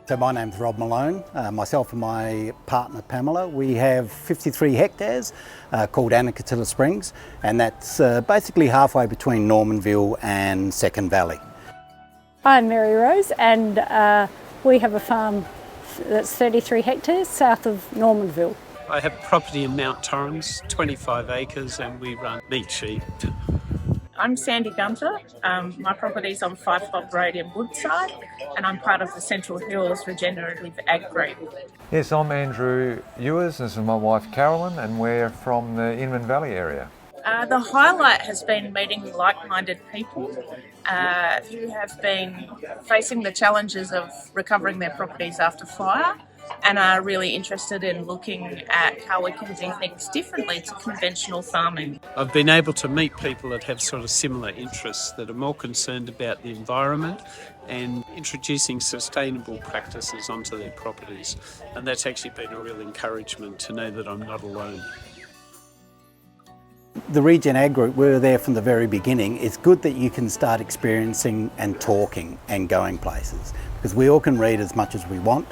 So my name's Rob Malone. Myself and my partner Pamela, we have 53 hectares called Anakatilla Springs, and that's basically halfway between Normanville and Second Valley. I'm Mary Rose, and we have a farm that's 33 hectares south of Normanville. I have property in Mount Torrens, 25 acres, and we run meat sheep. I'm Sandy Gunter. My property's on 5 Fob Road in Woodside, and I'm part of the Central Hills Regenerative Ag Group. Yes, I'm Andrew Ewers, this is my wife Carolyn, and we're from the Inman Valley area. The highlight has been meeting like-minded people who have been facing the challenges of recovering their properties after fire and are really interested in looking at how we can do things differently to conventional farming. I've been able to meet people that have sort of similar interests, that are more concerned about the environment and introducing sustainable practices onto their properties. And that's actually been a real encouragement to know that I'm not alone. The Regen Ag Group, we were there from the very beginning. It's good that you can start experiencing and talking and going places, because we all can read as much as we want,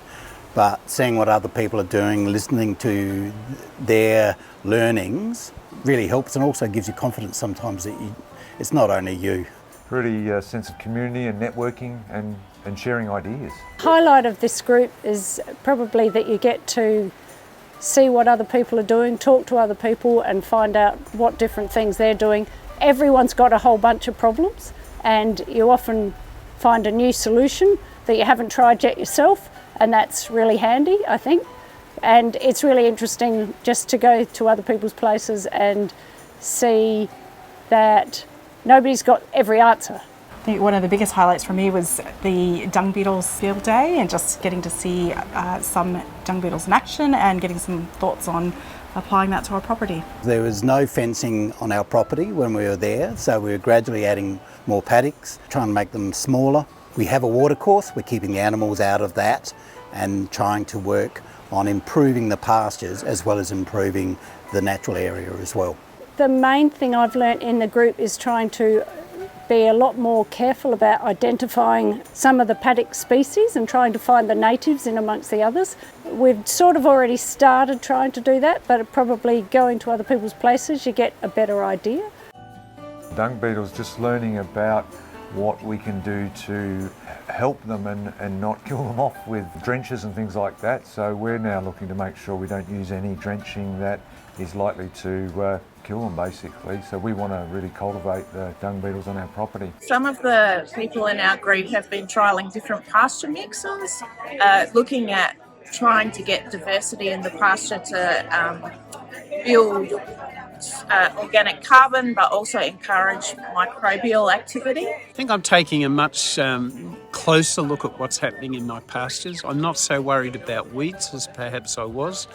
but seeing what other people are doing, listening to their learnings really helps, and also gives you confidence sometimes that it's not only you. Really sense of community and networking and sharing ideas. Highlight of this group is probably that you get to see what other people are doing, talk to other people and find out what different things they're doing. Everyone's got a whole bunch of problems, and you often find a new solution that you haven't tried yet yourself, and that's really handy, I think. And it's really interesting just to go to other people's places and see that nobody's got every answer. I think one of the biggest highlights for me was the dung beetles field day, and just getting to see some dung beetles in action and getting some thoughts on applying that to our property. There was no fencing on our property when we were there, so we were gradually adding more paddocks, trying to make them smaller. We have a watercourse, we're keeping the animals out of that and trying to work on improving the pastures as well as improving the natural area as well. The main thing I've learnt in the group is trying to be a lot more careful about identifying some of the paddock species and trying to find the natives in amongst the others. We've sort of already started trying to do that, but probably going to other people's places you get a better idea. Dung beetles, just learning about what we can do to help them and not kill them off with drenches and things like that. So we're now looking to make sure we don't use any drenching that is likely to kill them basically. So we want to really cultivate the dung beetles on our property. Some of the people in our group have been trialling different pasture mixes, looking at trying to get diversity in the pasture to build organic carbon, but also encourage microbial activity. I think I'm taking a much closer look at what's happening in my pastures. I'm not so worried about weeds as perhaps I was.